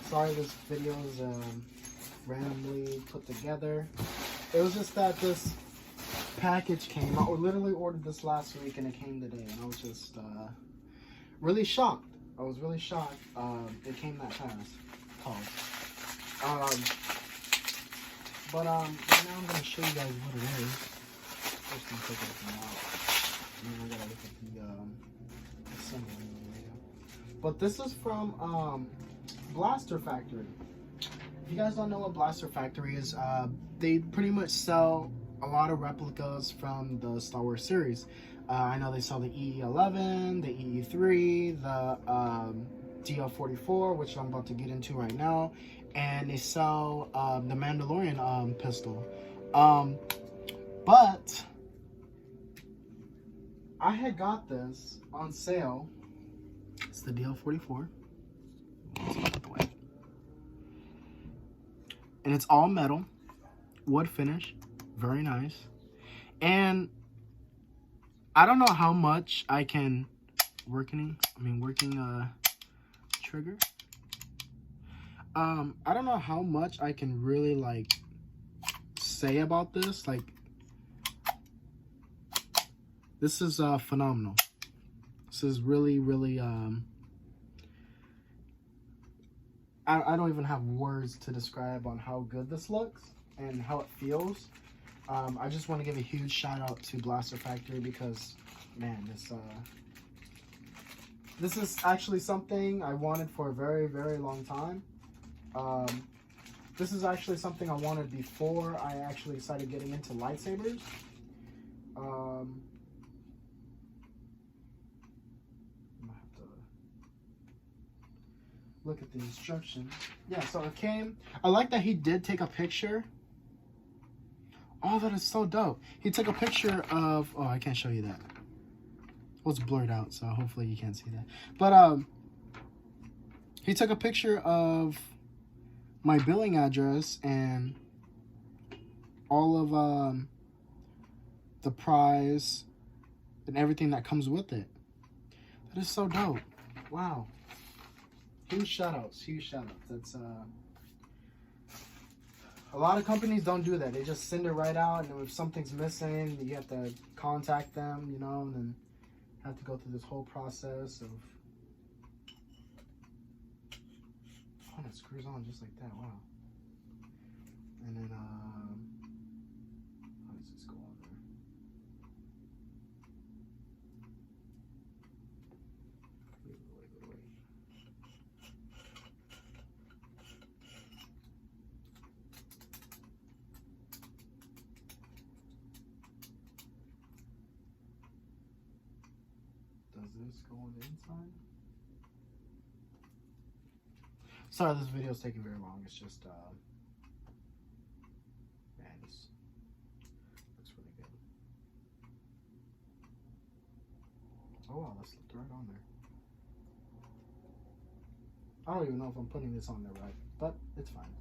Sorry this video is randomly put together. It was just that this package came. I literally ordered this last week and it came today, and I was just really shocked. I was really shocked it came that fast. Pause. But right now I'm gonna show you guys what it is. First I'm taking it out. And then I gotta look at the assembly video. But this is from Blaster Factory. If you guys don't know what Blaster Factory is, they pretty much sell a lot of replicas from the Star Wars series. I know they sell the EE-11, the EE-3, the DL-44, which I'm about to get into right now, and they sell the Mandalorian pistol. But I had got this on sale. It's the DL-44. And it's all metal, wood finish, very nice. And I don't know how much I can working trigger. I don't know how much I can really like say about this. Like, this is phenomenal. This is really, really I don't even have words to describe on how good this looks and how it feels. I just want to give a huge shout out to Blaster Factory because, man, this is actually something I wanted for a very, very long time. This is actually something I wanted before I actually started getting into lightsabers. Look at the instructions. Yeah, so it came. I like that he did take a picture. Oh, that is so dope. He took a picture of. Oh, I can't show you that. Well, it's blurred out, so hopefully you can't see that. But he took a picture of my billing address and all of the prize and everything that comes with it. That is so dope. Wow. Huge shout outs. That's a lot of companies don't do that. They just send it right out, and if something's missing, you have to contact them, you know, and then have to go through this whole process of. Oh, it screws on just like that. Wow. And then how does this go on there? Wait. Does this go on the inside? Sorry, this video is taking very long. It's just, man, this looks really good. Oh wow, that's right on there. I don't even know if I'm putting this on there right, but it's fine.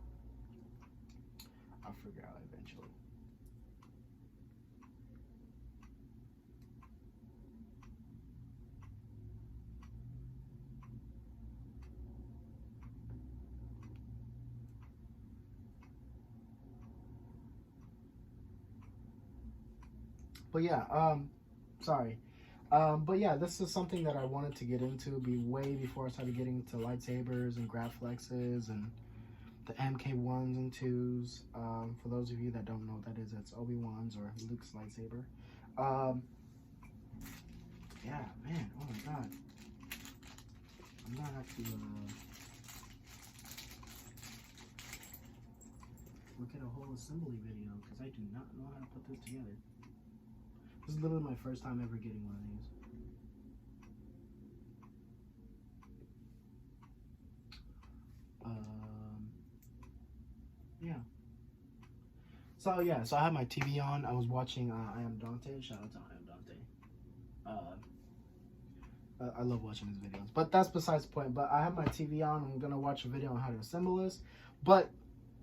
I'll figure out eventually. But yeah, sorry. But yeah, this is something that I wanted to get into way before I started getting into lightsabers and Graflexes and the MK1s and 2s. For those of you that don't know what that is, it's Obi-Wan's or Luke's lightsaber. Yeah, man, oh my god. I'm gonna have to look at a whole assembly video because I do not know how to put this together. This is literally my first time ever getting one of these. Yeah. So yeah, so I had my TV on. I was watching I Am Dante. Shout out to I Am Dante. I love watching his videos, but that's besides the point. But I have my TV on. I'm gonna watch a video on how to assemble this. But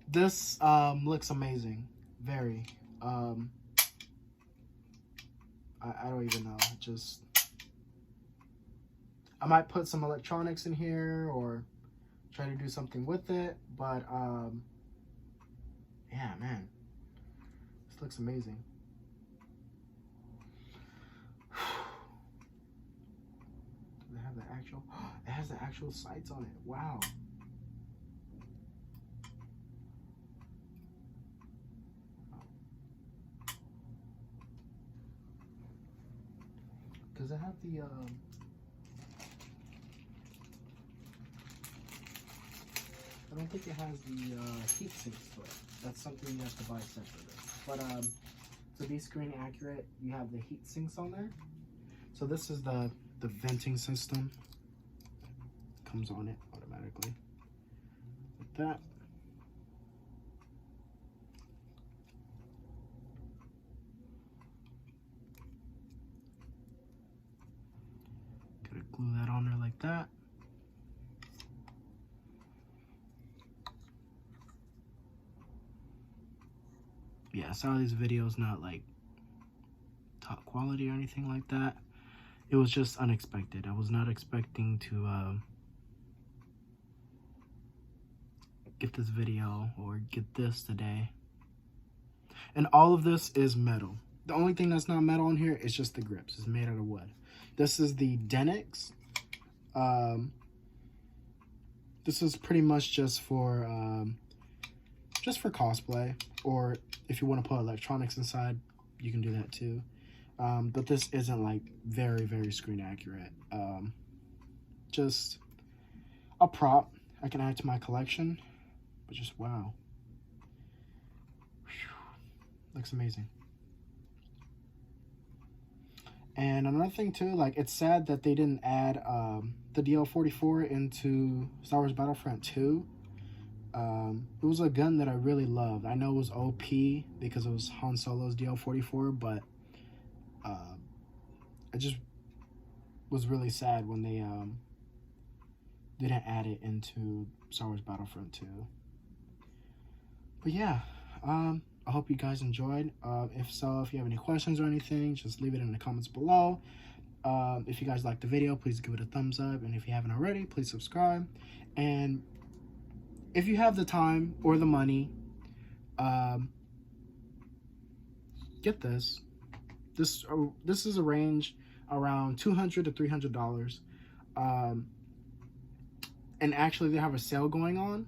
this looks amazing. Very. I don't even know. I might put some electronics in here or try to do something with it. But yeah, man, this looks amazing. Does it have the actual? It has the actual sights on it. Wow. Does it have the I don't think it has the heat sinks to it. That's something you have to buy separately. But to be screen accurate, you have the heat sinks on there. So this is the venting system. Comes on it automatically. Like that. Gotta glue that on there like that. Yeah, some of these videos not like top quality or anything like that. It was just unexpected. I was not expecting to get this video or get this today. And all of this is metal. The only thing that's not metal in here is just the grips. It's made out of wood. This is the Denix. This is pretty much just for cosplay, or if you want to put electronics inside, you can do that too. But this isn't like very, very screen accurate. Just a prop I can add to my collection, but just wow. Whew. Looks amazing. And another thing too, like it's sad that they didn't add the DL-44 into Star Wars Battlefront 2. It was a gun that I really loved. I know it was OP because it was Han Solo's DL-44, but I just was really sad when they didn't add it into Star Wars Battlefront 2. But yeah, I hope you guys enjoyed. If so, if you have any questions or anything, just leave it in the comments below. If you guys liked the video, please give it a thumbs up. And if you haven't already, please subscribe. And if you have the time or the money, get this. This is a range around $200 to $300. And actually, they have a sale going on.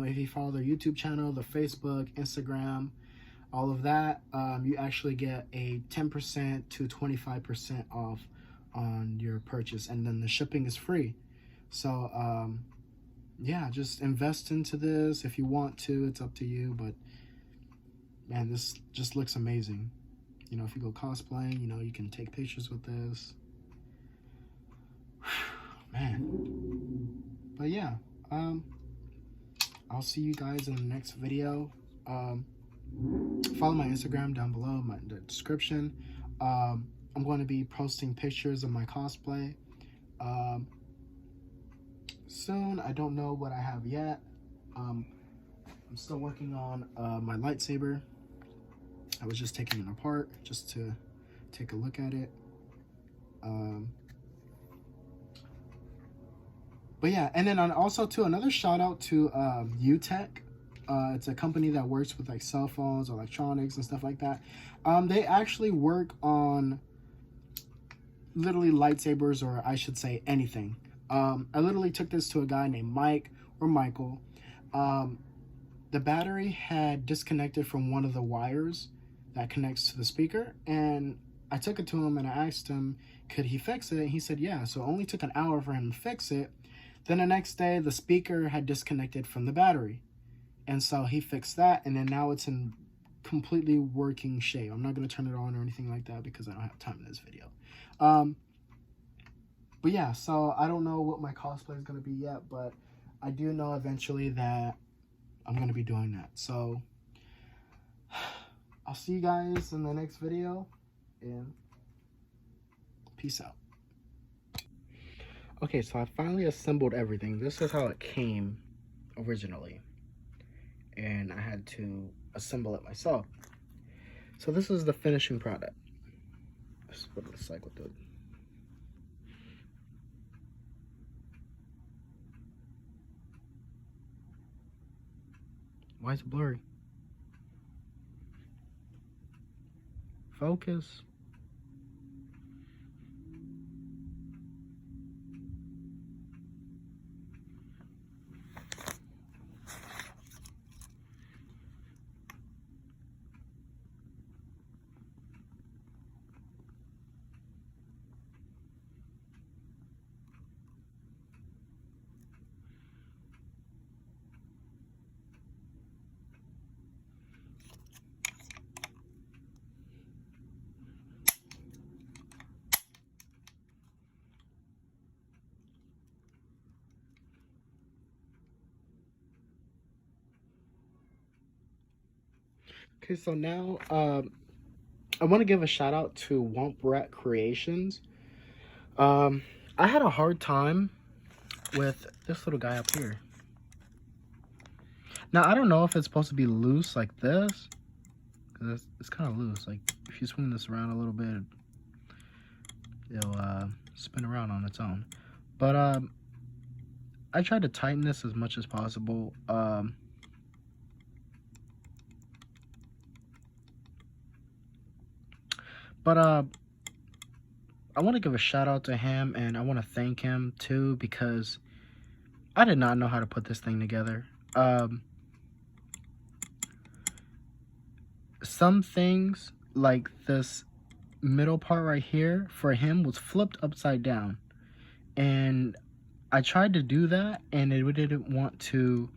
If you follow their YouTube channel, the Facebook, Instagram, all of that, you actually get a 10% to 25% off on your purchase, and then the shipping is free. So yeah, just invest into this if you want to. It's up to you, but man, this just looks amazing. You know, if you go cosplaying, you know, you can take pictures with this. Man. But yeah, I'll see you guys in the next video. Follow my Instagram down below in the description. I'm going to be posting pictures of my cosplay soon. I don't know what I have yet. I'm still working on my lightsaber. I was just taking it apart just to take a look at it. But yeah, and then also too, another shout out to UTech. It's a company that works with like cell phones, electronics, and stuff like that. They actually work on literally lightsabers, or I should say anything. I literally took this to a guy named Mike or Michael. The battery had disconnected from one of the wires that connects to the speaker, and I took it to him and I asked him, could he fix it? And he said, yeah. So it only took an hour for him to fix it. Then the next day, the speaker had disconnected from the battery. And so he fixed that, and then now it's in completely working shape. I'm not going to turn it on or anything like that because I don't have time in this video. But yeah, so I don't know what my cosplay is going to be yet, but I do know eventually that I'm going to be doing that. So I'll see you guys in the next video, and peace out. Okay, so I finally assembled everything. This is how it came originally, and I had to assemble it myself. So this is the finishing product. This is what it looks like with the... Why is it blurry? Focus. Okay, so now I want to give a shout out to Womp Rat Creations. I had a hard time with this little guy up here. Now, I don't know if it's supposed to be loose like this. It's kind of loose. Like, if you swing this around a little bit, it'll spin around on its own. But I tried to tighten this as much as possible. But I want to give a shout out to him, and I want to thank him too, because I did not know how to put this thing together. Some things, like this middle part right here, for him was flipped upside down. And I tried to do that, and it didn't want to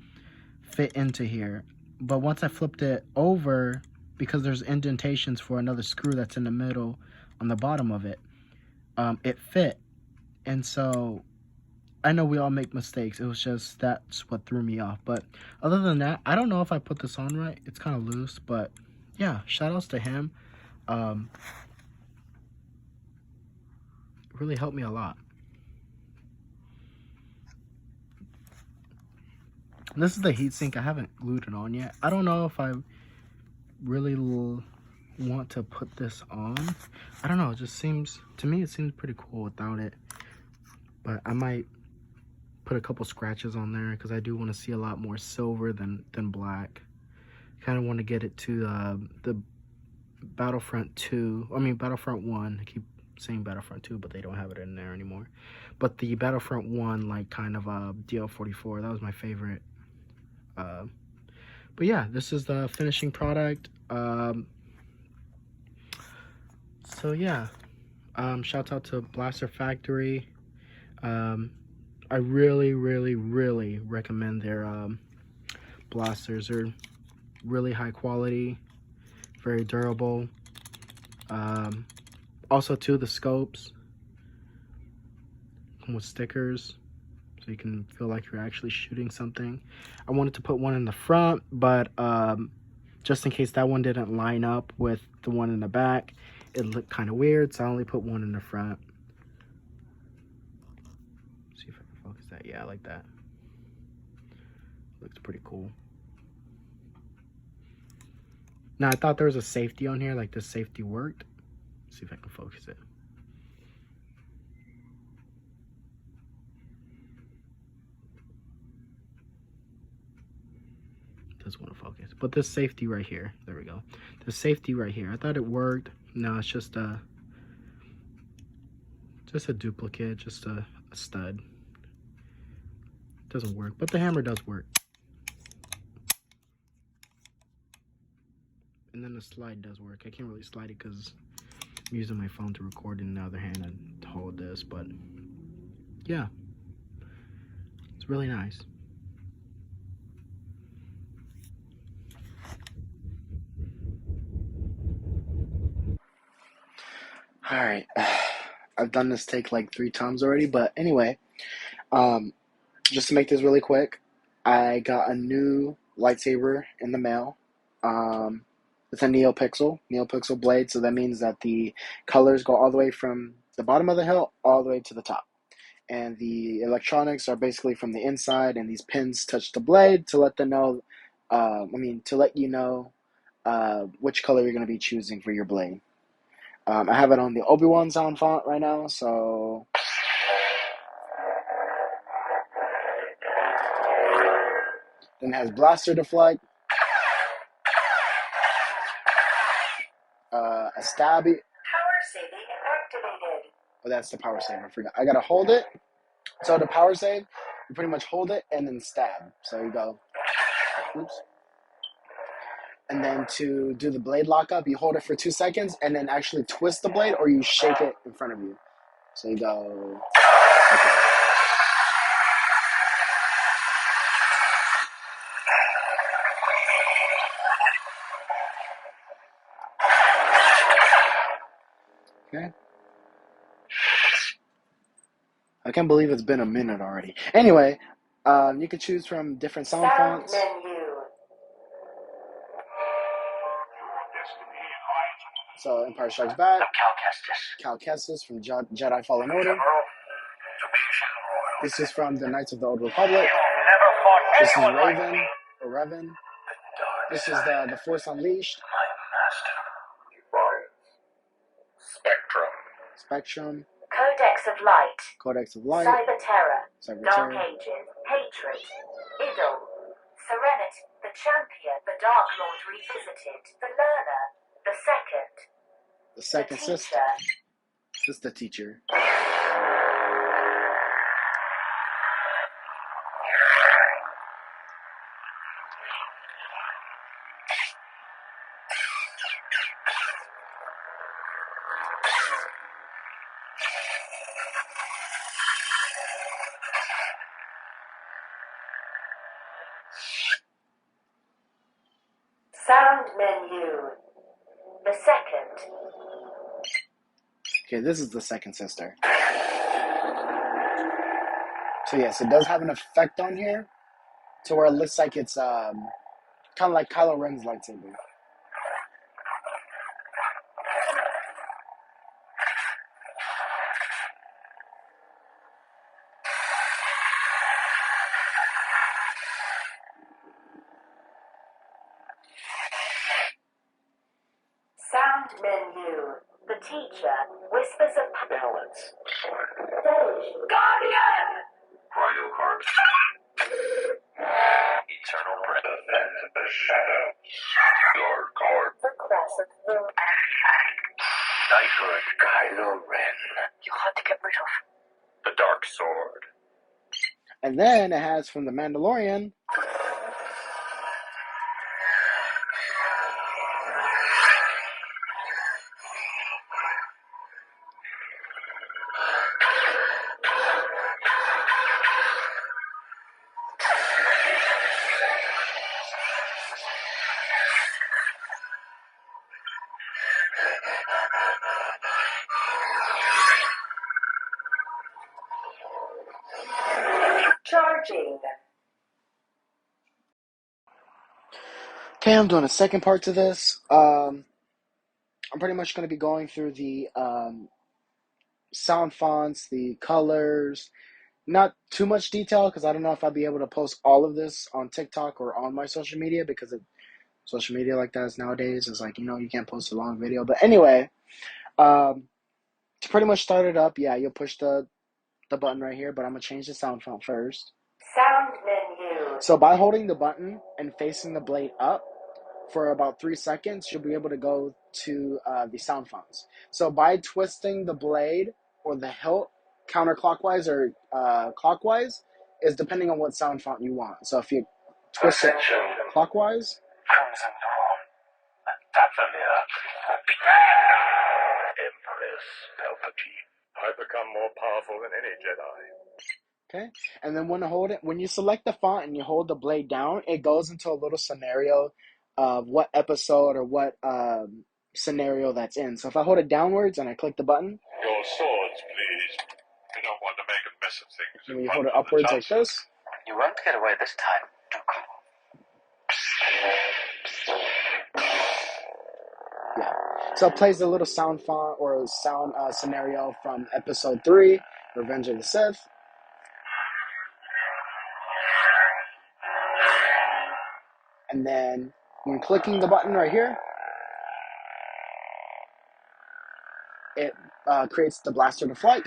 fit into here. But once I flipped it over, because there's indentations for another screw that's in the middle on the bottom of it, it fit. And so I know we all make mistakes. It was just, that's what threw me off. But other than that, I don't know if I put this on right. It's kind of loose, but yeah, shout outs to him. It really helped me a lot. This is the heatsink. I haven't glued it on yet. I don't know if I really want to put this on. I don't know. It just seems, to me, it seems pretty cool without it. But I might put a couple scratches on there because I do want to see a lot more silver than black. Kind of want to get it to the Battlefront 2. I mean, Battlefront 1. I keep saying Battlefront 2, but they don't have it in there anymore. But the Battlefront 1, like, kind of DL44, that was my favorite. But yeah, this is the finishing product. So yeah, shouts out to Blaster Factory. I really recommend their blasters. They're really high quality, very durable. Also too, the scopes come with stickers, so you can feel like you're actually shooting something. I wanted to put one in the front, but just in case that one didn't line up with the one in the back, it looked kind of weird, so I only put one in the front. See if I can focus that. Yeah, I like that. Looks pretty cool. Now, I thought there was a safety on here, like this safety worked. Let's see if I can focus it. Doesn't want to focus. But this safety right here, there we go. The safety right here, I thought it worked. No, it's just a duplicate, just a stud. Doesn't work, but the hammer does work. And then the slide does work. I can't really slide it because I'm using my phone to record in the other hand and to hold this, but yeah, it's really nice. All right, I've done this take like 3 times already, but anyway, just to make this really quick, I got a new lightsaber in the mail. It's a NeoPixel blade, so that means that the colors go all the way from the bottom of the hilt all the way to the top. And the electronics are basically from the inside, and these pins touch the blade to let them know, to let you know which color you're going to be choosing for your blade. I have it on the Obi-Wan sound font right now, so then it has blaster deflect, a stabby. Power saving activated. Oh, that's the power save. I forgot. I gotta hold it. So the power save, you pretty much hold it and then stab. So you go, oops. And then to do the blade lockup, you hold it for 2 seconds and then actually twist the blade, or you shake it in front of you. So you go. Okay. I can't believe it's been a minute already. Anyway, you can choose from different sound fonts. Menu. So Empire Strikes Back, Cal Kestis from Jedi Fallen Order. This is from the Knights of the Old Republic. This is Raven, or Revan. This is the Force Unleashed. Spectrum. Codex of Light. Cyber Terror. Dark Ages. Hatred. Idol. Serenity. The Champion. The Dark Lord Revisited. The Learner. The second sister. This is the teacher. Sound menu. The second. Okay, this is the second sister. So yes, it does have an effect on here, to where it looks like it's kind of like Kylo Ren's lightsaber. Sound menu. The teacher. Whispers of balance. Guardian! Royal Corp. Eternal breath. The shadow. Your Corp. The crescent moon. Knighthood. Kylo Ren. You had to get rid of. The dark sword. And then it has from the Mandalorian. Charging. Okay, I'm doing a second part to this. I'm pretty much going to be going through the sound fonts, the colors. Not too much detail, because I don't know if I'll be able to post all of this on TikTok or on my social media, because of social media like that is nowadays. It's like, you can't post a long video. But anyway, to pretty much start it up, yeah, you'll push the button right here, but I'm going to change the sound font first. Sound menu. So by holding the button and facing the blade up for about 3 seconds, you'll be able to go to the sound fonts. So by twisting the blade or the hilt counterclockwise or clockwise is depending on what sound font you want. So if you twist it clockwise, Crimson Dawn. Dathomir. Empress Palpatine. I've become more powerful than any Jedi. okay, and then when you select the font and you hold the blade down, it goes into a little scenario of what episode or what scenario that's in. So if I hold it downwards and I click the button, Your swords, please. We don't want to make a mess of things. and when you hold it upwards like this, You won't get away this time, Dooku. yeah. So it plays the little sound font or sound scenario from episode 3, Revenge of the Sith. And then when clicking the button right here, it creates the blaster to flight,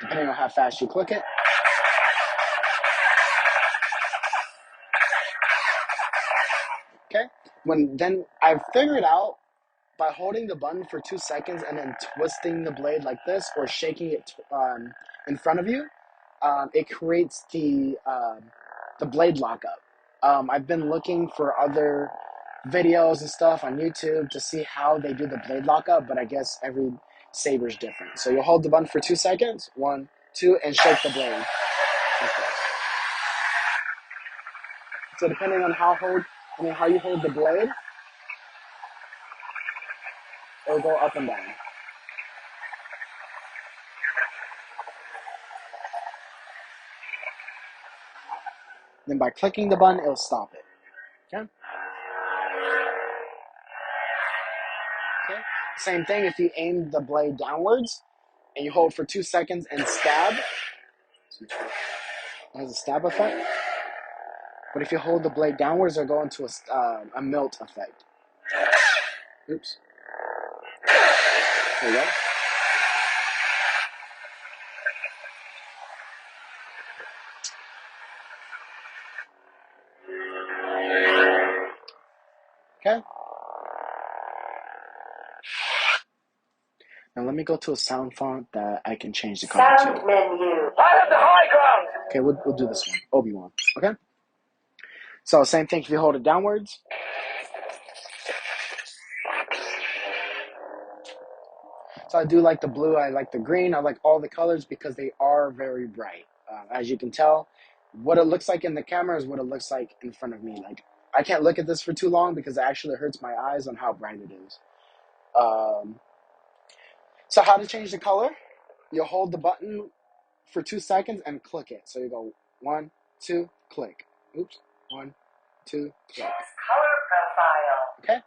depending on how fast you click it. Okay. then I've figured out by holding the button for 2 seconds and then twisting the blade like this or shaking it in front of you, it creates the blade lockup. I've been looking for other videos and stuff on YouTube to see how they do the blade lockup, but I guess every saber's different. So you'll hold the button for 2 seconds, 1, 2, and shake the blade like this. So depending on how you hold the blade, it'll go up and down. Then by clicking the button, it'll stop it. Okay? Okay? Same thing if you aim the blade downwards and you hold for 2 seconds and stab. It has a stab effect. But if you hold the blade downwards, it'll go into a melt effect. Oops. There you go. Okay? Now let me go to a sound font that I can change the color to. Sound menu. I have the high ground. Okay, we'll do this one. Obi-Wan. Okay? So same thing if you hold it downwards. So I do like the blue, I like the green, I like all the colors because they are very bright. As you can tell, what it looks like in the camera is what it looks like in front of me. Like, I can't look at this for too long because it actually hurts my eyes on how bright it is. So how to change the color? You'll hold the button for 2 seconds and click it. So you go 1, 2, click. Oops. 1, 2, click. Choose color profile. Okay?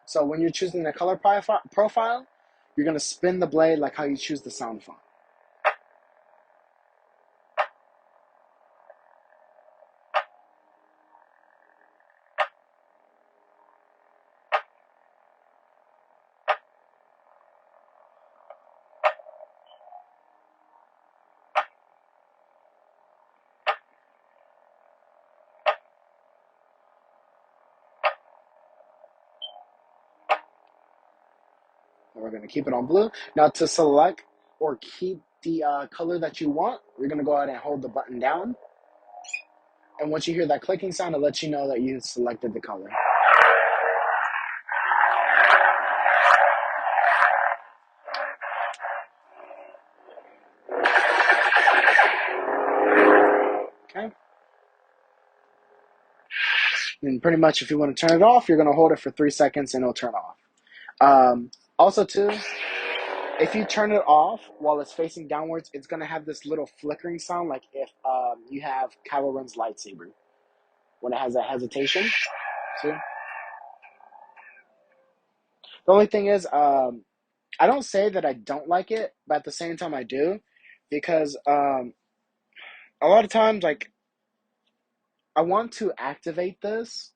So when you're choosing the color profile, you're going to spin the blade like how you choose the sound font. And we're going to keep it on blue. Now to select or keep the color that you want, you're going to go ahead and hold the button down. And once you hear that clicking sound, it lets you know that you selected the color. Okay. And pretty much if you want to turn it off, you're going to hold it for 3 seconds and it'll turn off. Also too, if you turn it off while it's facing downwards, it's going to have this little flickering sound like if you have Kylo Ren's lightsaber. When it has that hesitation. See? The only thing is, I don't say that I don't like it, but at the same time I do. Because a lot of times, like, I want to activate this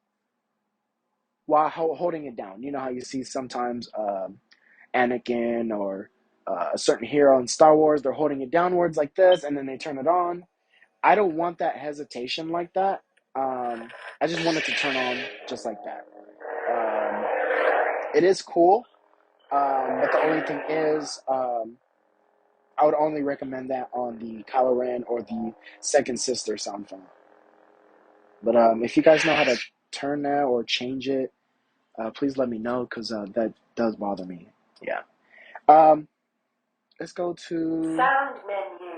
while holding it down. You know how you see sometimes Anakin or a certain hero in Star Wars, they're holding it downwards like this, and then they turn it on. I don't want that hesitation like that. I just want it to turn on just like that. It is cool, but the only thing is, I would only recommend that on the Kylo Ren or the Second Sister sound font. But if you guys know how to turn that or change it, please let me know because that does bother me. Yeah. Let's go to sound menu.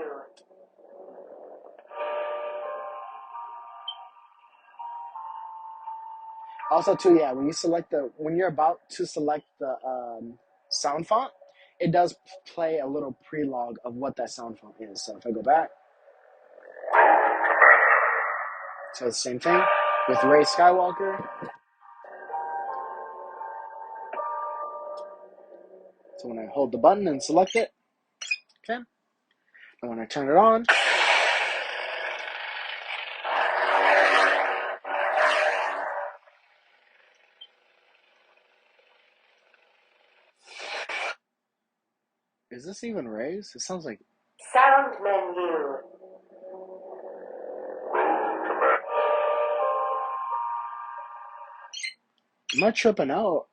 Also, too, yeah, when you're about to select the sound font, it does play a little prelogue of what that sound font is. So if I go back, so it's the same thing with Rey Skywalker. So when I hold the button and select it, okay, and when I turn it on, is this even Rey's? It sounds like sound menu. I'm not tripping out.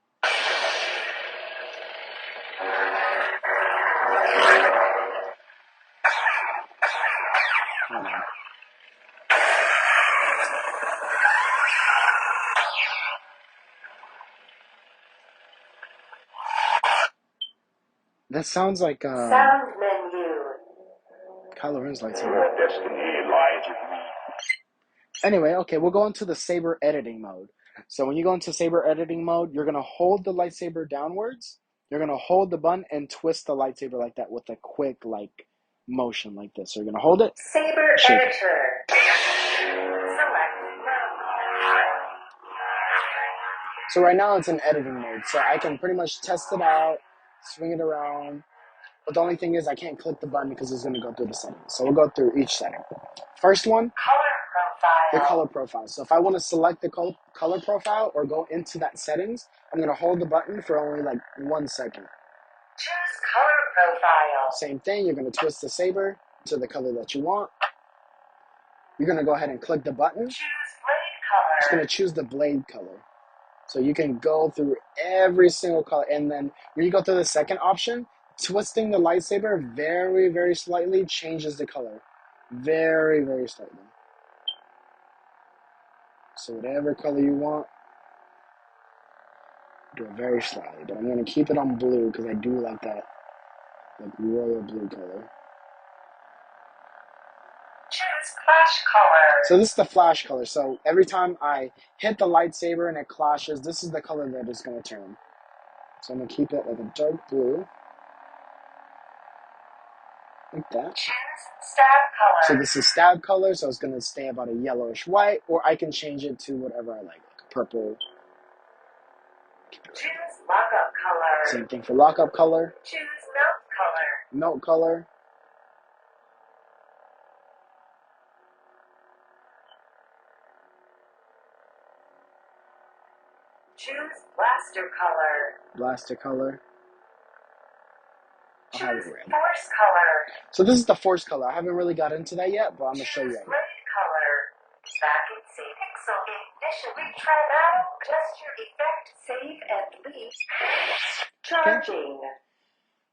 Hold on. That sounds like Sound menu. Kylo Ren's lightsaber. Anyway, okay, we'll go into the Saber Editing mode. So when you go into Saber Editing mode, you're going to hold the lightsaber downwards. You're going to hold the button and twist the lightsaber like that with a quick, like, motion like this. So you're going to hold it. Saber shake Editor. it. Select mode. So right now it's in editing mode. So I can pretty much test it out, swing it around. But the only thing is I can't click the button because it's going to go through the settings. So we'll go through each setting. First one, the color profile. So if I want to select the color profile or go into that settings, I'm going to hold the button for only like 1 second. Choose color profile. Same thing, you're going to twist the saber to the color that you want. You're going to go ahead and click the button. Choose blade color. It's going to choose the blade color. So you can go through every single color. And then when you go to the second option, twisting the lightsaber very, very slightly changes the color. Very, very slightly. So whatever color you want, do it very slightly. But I'm going to keep it on blue because I do like that like royal blue color. Choose flash color. So this is the flash color. So every time I hit the lightsaber and it clashes, this is the color that it's going to turn. So I'm going to keep it like a dark blue. Like that. Choose stab color. So this is stab color, so it's going to stay about a yellowish white, or I can change it to whatever I like a purple. Choose lockup color. Same thing for lockup color. Choose melt color. Melt color. Choose blaster color. Blaster color. I'll have it Choose red. force color. So this is the force color. I haven't really got into that yet, but I'm going to show you Choose right now. blade color. Back in save pixel ignition. Retry battle. Gesture effect. Save and leave. Charging.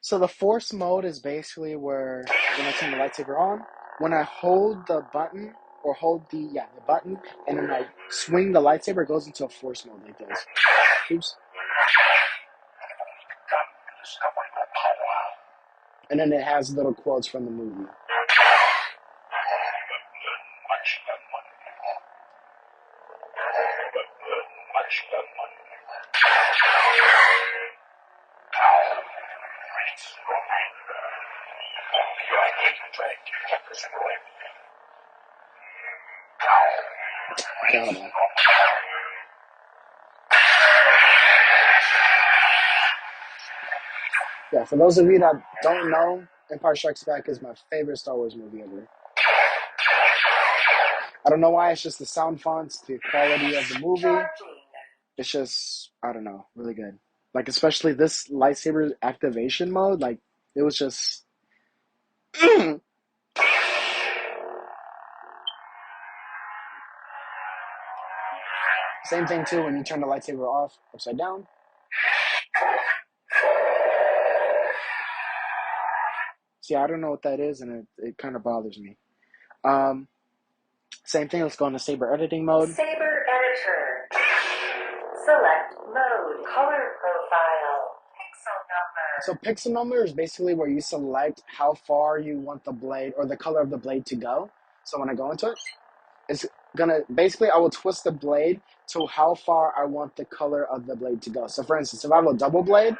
So the force mode is basically where when I turn the lightsaber on, when I hold the button or hold the button and then I swing the lightsaber, it goes into a force mode like this. Oops. And then it has little quotes from the movie. Okay, hold on. Yeah, for those of you that don't know, Empire Strikes Back is my favorite Star Wars movie ever. I don't know why, it's just the sound fonts, the quality of the movie. It's just, I don't know, really good. Like, especially this lightsaber activation mode, like, it was just... Same thing, too, when you turn the lightsaber off, upside down. See, I don't know what that is, and it kind of bothers me. Same thing, let's go into Saber Editing mode. Saber Editor. Select mode. Color profile. Pixel number. So pixel number is basically where you select how far you want the blade or the color of the blade to go. So when I go into it, it's gonna, basically I will twist the blade to how far I want the color of the blade to go. So for instance, if I have a double blade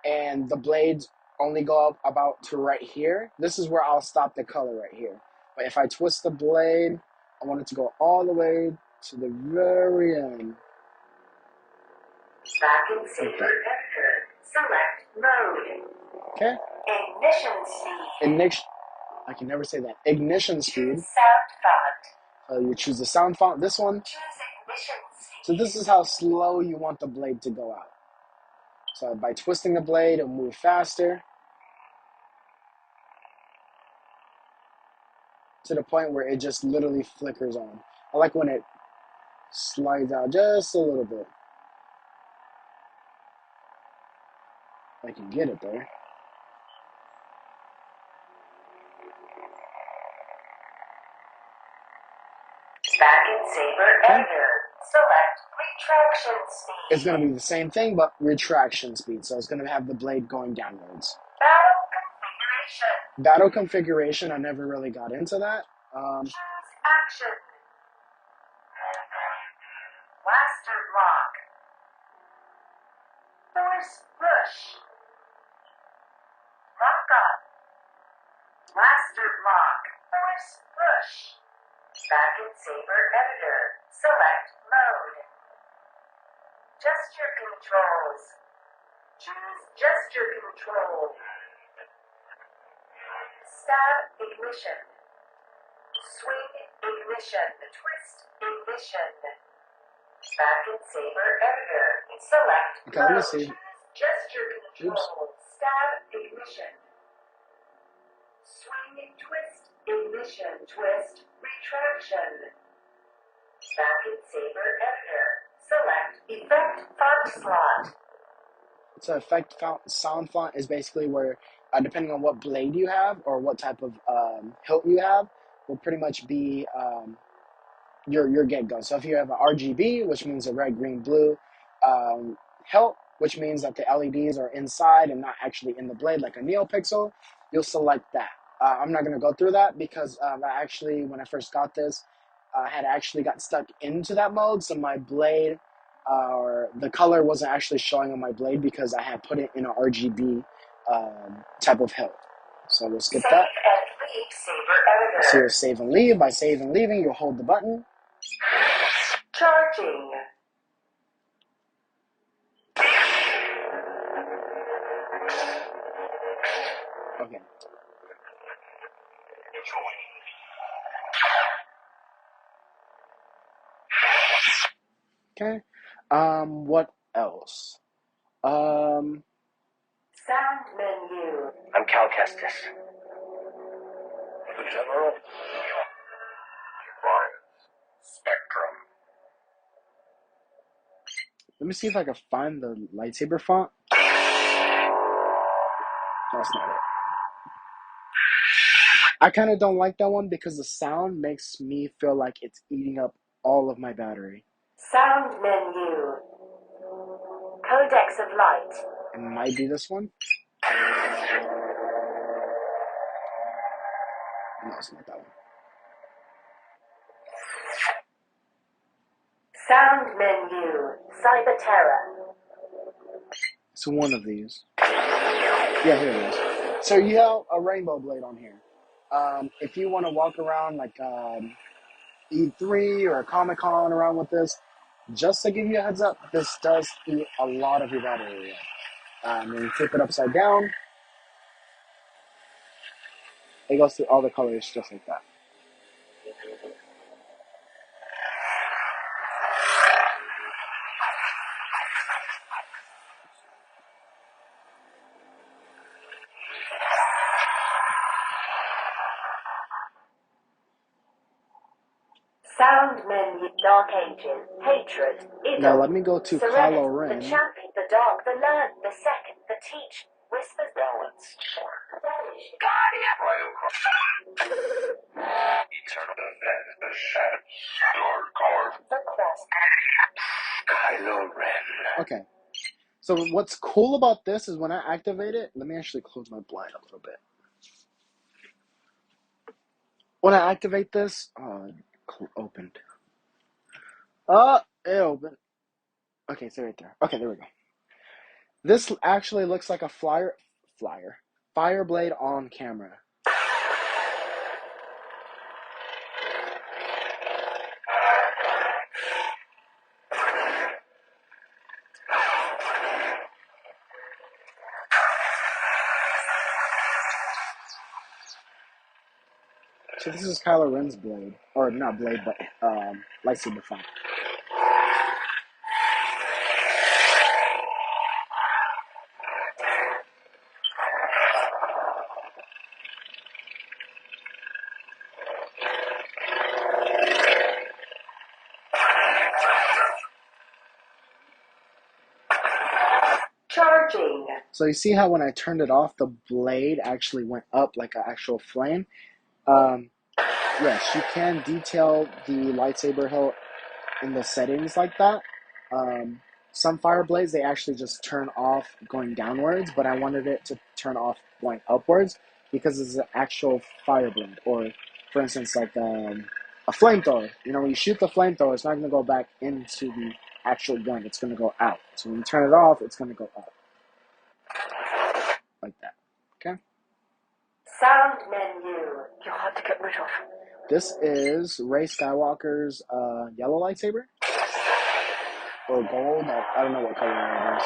and the blades only go up about to right here, this is where I'll stop the color right here. But if I twist the blade, I want it to go all the way to the very end. Back in Saber Editor. Select mode. Okay. Ignition speed. Ignition. I can never say that. Ignition speed. Choose sound font. You choose the sound font. This one. Choose ignition speed. So this is how slow you want the blade to go out. So by twisting the blade, it'll move faster. To the point where it just literally flickers on. I like when it slides out just a little bit. I can get it there. Back in Saber Editor, select retraction speed. It's going to be the same thing, but retraction speed. So it's going to have the blade going downwards. Battle configuration. Battle configuration, I never really got into that. Choose action. Blaster block. Force push. Lock up. Blaster block. Force push. Back in Saber Editor, select mode. Gesture controls. Choose gesture control. Stab ignition. Swing ignition. Twist ignition. Back in Saber Editor, select Okay, let me mode. see. Choose gesture control. Stab ignition. Swing twist ignition. Twist retraction. Back in Saber Editor, select effect font slot. So effect sound font is basically where, depending on what blade you have or what type of hilt you have, will pretty much be your get-go. So if you have an RGB, which means a red, green, blue hilt, which means that the LEDs are inside and not actually in the blade, like a NeoPixel, you'll select that. I'm not going to go through that because I actually, when I first got this, I had actually got stuck into that mode, so my blade, or the color wasn't actually showing on my blade because I had put it in an RGB type of hilt. So we'll skip that. Save and leave Saber Editor. So you'll save and leave. By save and leaving, you'll hold the button. Charging. Okay. Okay. What else? Sound menu. I'm Cal Kestis. The General. Spectrum. Let me see if I can find the lightsaber font. That's not it. I kind of don't like that one because the sound makes me feel like it's eating up all of my battery. Sound menu. Codex of light. It might be this one. No, it's not that one. Sound menu. Cyberterra. It's one of these. Yeah, here it is. So you have a rainbow blade on here. If you want to walk around like E3 or a Comic-Con around with this, just to give you a heads up, this does eat a lot of your battery. When you flip it upside down, it goes through all the colors just like that. Sound menu. Dark Ages. Hatred. Idol. Now let me go to Serenity. Kylo Ren. The champion. The dark. The learn. The second. The teach. Whispers. Balance. Vanish. Eternal event. The shadows. Your card. The quest. Kylo Ren. Okay. So what's cool about this is when I activate it, let me actually close my blind a little bit. When I activate this, it opened. It opened. Okay, it's right there. Okay, there we go. This actually looks like a fire blade on camera. So this is Kylo Ren's blade, or not blade, but lightsaber font. Charging. So you see how when I turned it off, the blade actually went up like an actual flame. Yes, you can detail the lightsaber hilt in the settings like that. Some fire blades, they actually just turn off going downwards, but I wanted it to turn off going upwards because it's an actual fire blade. Or, for instance, like a flamethrower. You know, when you shoot the flamethrower, it's not going to go back into the actual gun. It's going to go out. So when you turn it off, it's going to go up. Like that. Okay? Sound menu. You'll have to get rid of. This is Rey Skywalker's yellow lightsaber. Or gold. I don't know what color it is.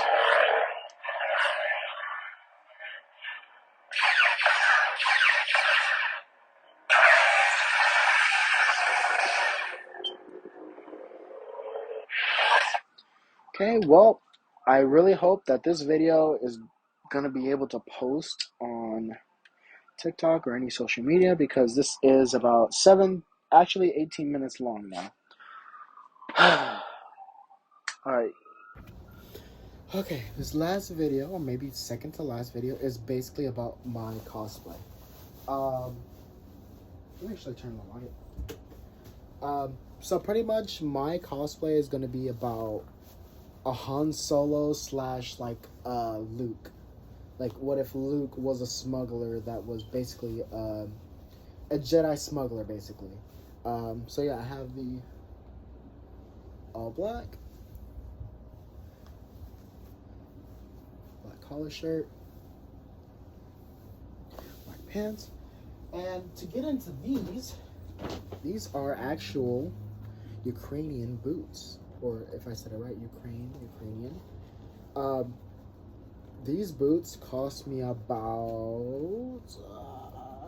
Okay, well, I really hope that this video is going to be able to post on TikTok or any social media because this is about 18 minutes long now. Alright. Okay, this last video, or maybe second to last video, is basically about my cosplay. Let me actually turn the light. So pretty much my cosplay is going to be about a Han Solo / Luke. Like, what if Luke was a smuggler that was basically a Jedi smuggler, basically. So yeah, I have the all black collar shirt, black pants, and to get into these are actual Ukrainian boots, or if I said it right, Ukrainian. These boots cost me about,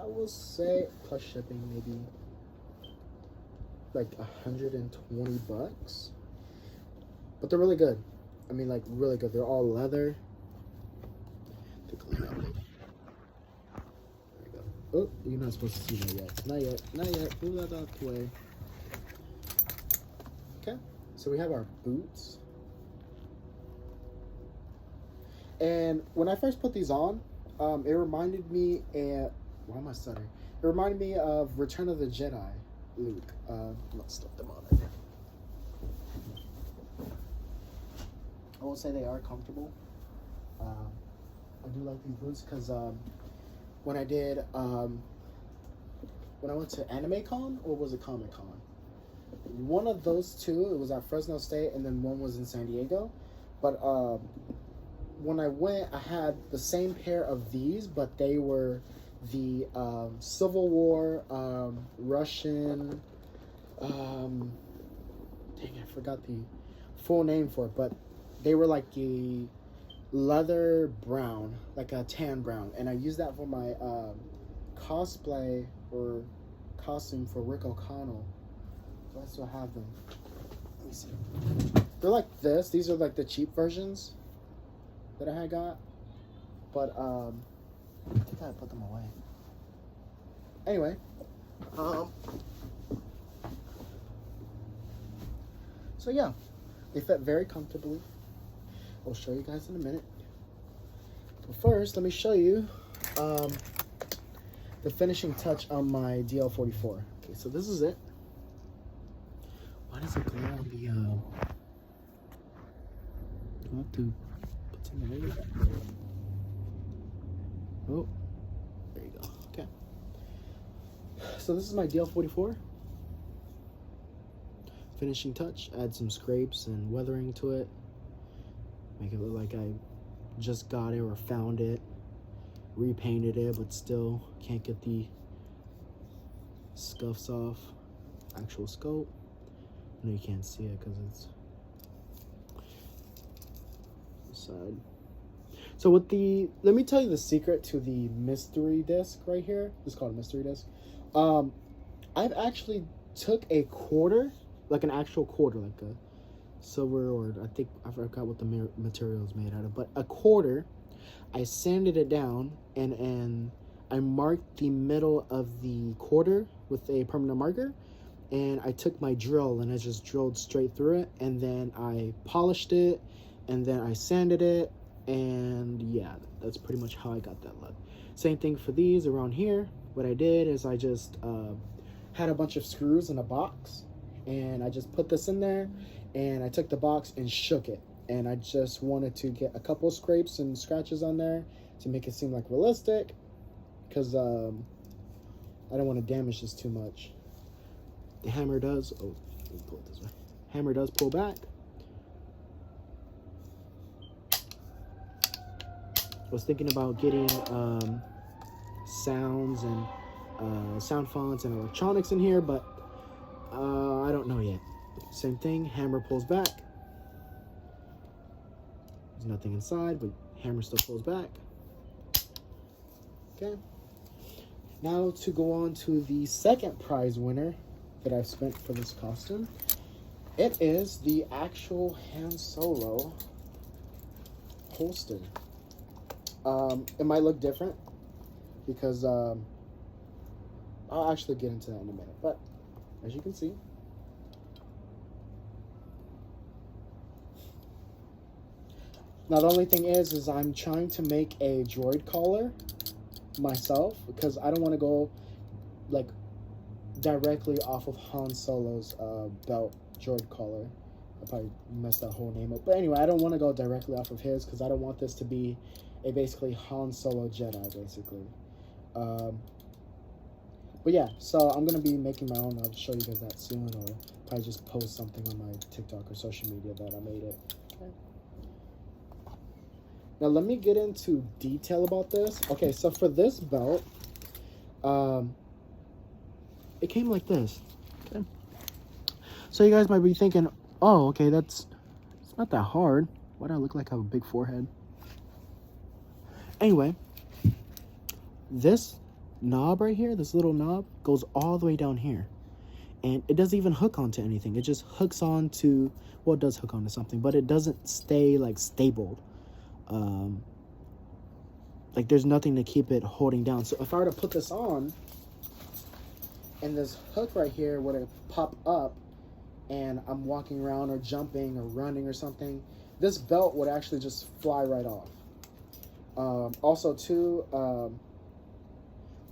I will say, plus shipping, maybe like $120. But they're really good. I mean, like, really good. They're all leather. Take a look at it. There we go. Oh, you're not supposed to see that yet. Not yet. Move that out the way. Okay. So we have our boots. And when I first put these on, it reminded me, why am I stuttering? It reminded me of Return of the Jedi, Luke. Let's stuff them on right now. I will say they are comfortable. I do like these boots because when I went to Anime Con, or was it Comic Con? One of those two, it was at Fresno State, and then one was in San Diego. But when I went, I had the same pair of these, but they were the Civil War Russian. Dang, I forgot the full name for it, but they were like a leather brown, like a tan brown, and I used that for my cosplay or costume for Rick O'Connell. So I still have them. Let me see. They're like this. These are like the cheap versions that I had got, but I think I put them away. Anyway, so yeah, they fit very comfortably. I'll show you guys in a minute. But first, let me show you the finishing touch on my DL44. Okay, so this is it. Why does it glow on the do I have to put something in it? Oh, there you go. Okay. So this is my DL44. Finishing touch. Add some scrapes and weathering to it. Make it look like I just got it or found it. Repainted it, but still can't get the scuffs off. Actual scope. I know you can't see it because it's the side. So with the, let me tell you the secret to the mystery disc right here. It's called a mystery disc. I've actually took a quarter, like an actual quarter, like a silver, or I forgot what the material is made out of, but a quarter. I sanded it down and I marked the middle of the quarter with a permanent marker, and I took my drill and I just drilled straight through it, and then I polished it, and then I sanded it, And yeah, that's pretty much how I got that look. Same thing for these around here. What I did is I just had a bunch of screws in a box, and I just put this in there, and I took the box and shook it, and I just wanted to get a couple scrapes and scratches on there to make it seem like realistic, because I don't want to damage this too much. The hammer does, oh, let me pull it this way. Hammer does pull back. I was thinking about getting sounds and sound fonts and electronics in here, but I don't know yet. Same thing, hammer pulls back. There's nothing inside, but hammer still pulls back. Okay. Now to go on to the second prize winner that I've spent for this costume. It is the actual Han Solo holster. It might look different because I'll actually get into that in a minute, but as you can see, now the only thing is I'm trying to make a droid collar myself, because I don't want to go like directly off of Han Solo's belt droid collar. I probably messed that whole name up, but anyway, I don't want to go directly off of his, because I don't want this to be a basically Han Solo Jedi, basically. But yeah, so I'm gonna be making my own. I'll show you guys that soon, or probably just post something on my TikTok or social media that I made it. Okay. Now let me get into detail about this. Okay, so for this belt, it came like this. Okay. So you guys might be thinking, oh, okay, it's not that hard. Why do I look like I have a big forehead? Anyway, this knob right here, this little knob, goes all the way down here. And it doesn't even hook onto anything. It just hooks onto, well, it does hook onto something, but it doesn't stay, like, stable. Like, there's nothing to keep it holding down. So if I were to put this on, and this hook right here were to pop up, and I'm walking around or jumping or running or something, this belt would actually just fly right off. Also, too,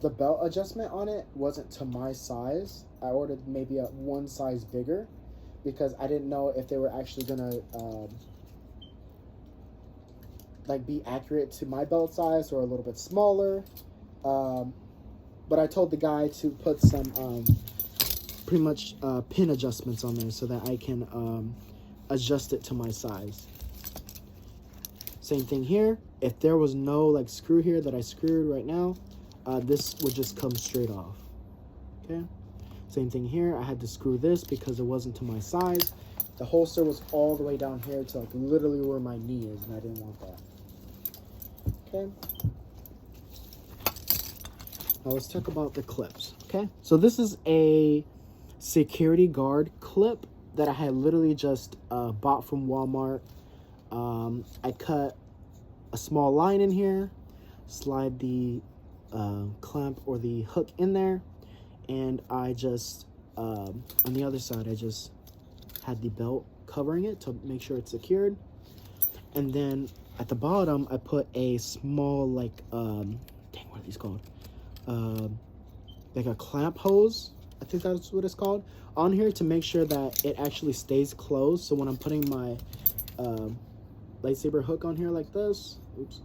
the belt adjustment on it wasn't to my size. I ordered maybe a one size bigger, because I didn't know if they were actually gonna like be accurate to my belt size or a little bit smaller. But I told the guy to put some pretty much pin adjustments on there so that I can adjust it to my size. Same thing here. If there was no like screw here that I screwed right now, this would just come straight off. Okay. Same thing here. I had to screw this because it wasn't to my size. The holster was all the way down here to like literally where my knee is, and I didn't want that. Okay. Now let's talk about the clips. Okay. So this is a security guard clip that I had literally just bought from Walmart. I cut a small line in here, slide the clamp or the hook in there, and I just on the other side I just had the belt covering it to make sure it's secured. And then at the bottom I put a small like dang, what are these called, like a clamp hose, I think that's what it's called, on here to make sure that it actually stays closed. So when I'm putting my lightsaber hook on here like this, oops,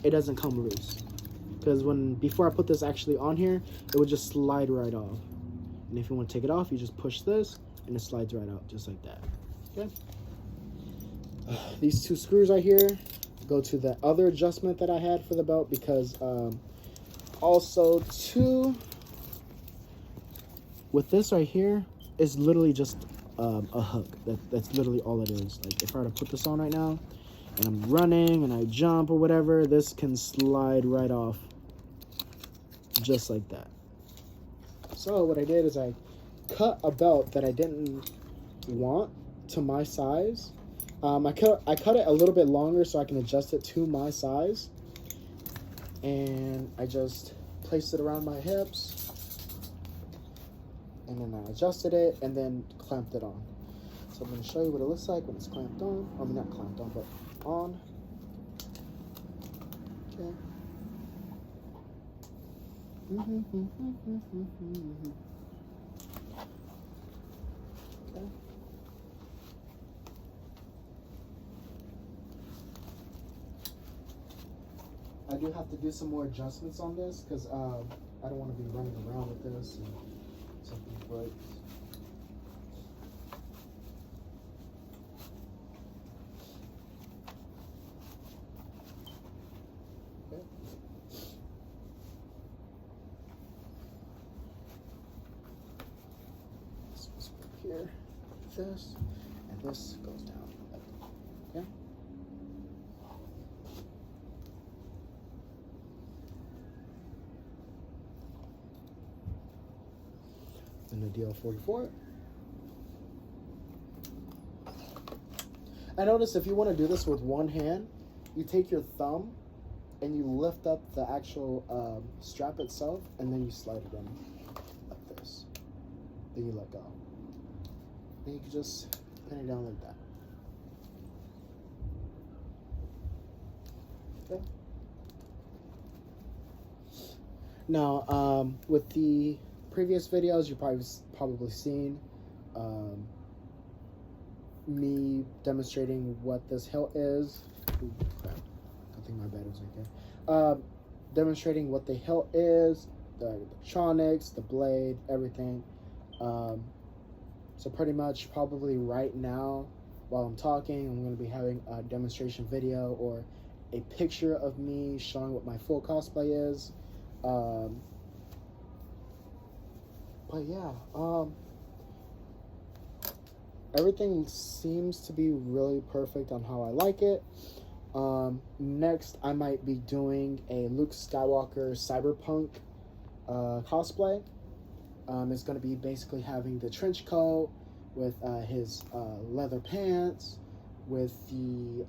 it doesn't come loose, because before I put this actually on here, it would just slide right off. And if you want to take it off, you just push this and it slides right out just like that. Okay. These two screws right here go to the other adjustment that I had for the belt, because also too, with this right here is literally just a hook. That's literally all it is. Like if I were to put this on right now and I'm running and I jump or whatever, this can slide right off just like that. So what I did is I cut a belt that I didn't want to my size. I cut it a little bit longer so I can adjust it to my size, and I just placed it around my hips, and then I adjusted it and then clamped it on. So I'm going to show you what it looks like when it's clamped on. I mean, not clamped on, but on. Okay. Okay. I do have to do some more adjustments on this because I don't want to be running around with this and something breaks. Okay. This goes up here, this, and this goes down. Okay. And the DL44. I noticed if you want to do this with one hand, you take your thumb and you lift up the actual strap itself, and then you slide it in like this. Then you let go. Then you can just pin it down like that. Okay. Now, with the previous videos, you've probably seen me demonstrating what this hilt is. Ooh, crap. I think my bed was okay. Demonstrating what the hilt is, the electronics, the blade, everything. So pretty much probably right now, while I'm talking, I'm going to be having a demonstration video or a picture of me showing what my full cosplay is. But yeah, everything seems to be really perfect on how I like it. Next, I might be doing a Luke Skywalker Cyberpunk cosplay. It's going to be basically having the trench coat with his leather pants, with the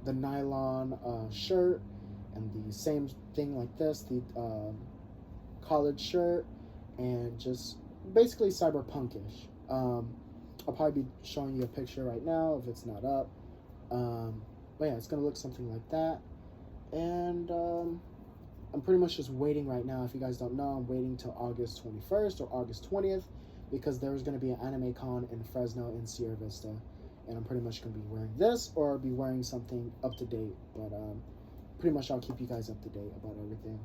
nylon shirt, and the same thing like this, the collared shirt, and just basically cyberpunkish. I'll probably be showing you a picture right now if it's not up. But yeah, it's gonna look something like that. And I'm pretty much just waiting right now. If you guys don't know, I'm waiting till August 21st or August 20th because there's gonna be an anime con in Fresno in Sierra Vista, and I'm pretty much gonna be wearing this or be wearing something up to date. But pretty much I'll keep you guys up to date about everything.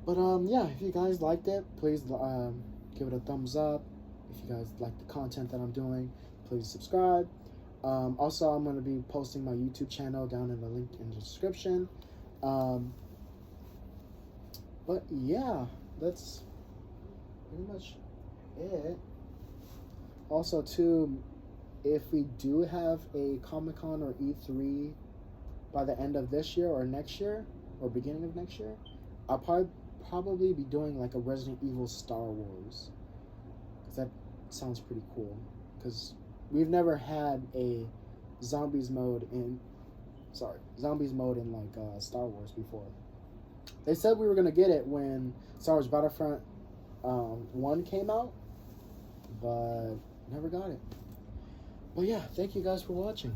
But yeah, if you guys liked it, please give it a thumbs up. If you guys like the content that I'm doing, please subscribe. Also, I'm going to be posting my YouTube channel down in the link in the description. But yeah, that's pretty much it. Also, too, if we do have a Comic-Con or E3 by the end of this year or next year or beginning of next year, I'll probably be doing like a Resident Evil Star Wars, because that sounds pretty cool, because we've never had a zombies mode in like Star Wars before. They said we were gonna get it when Star Wars Battlefront 1 came out, but never got it. But yeah, thank you guys for watching.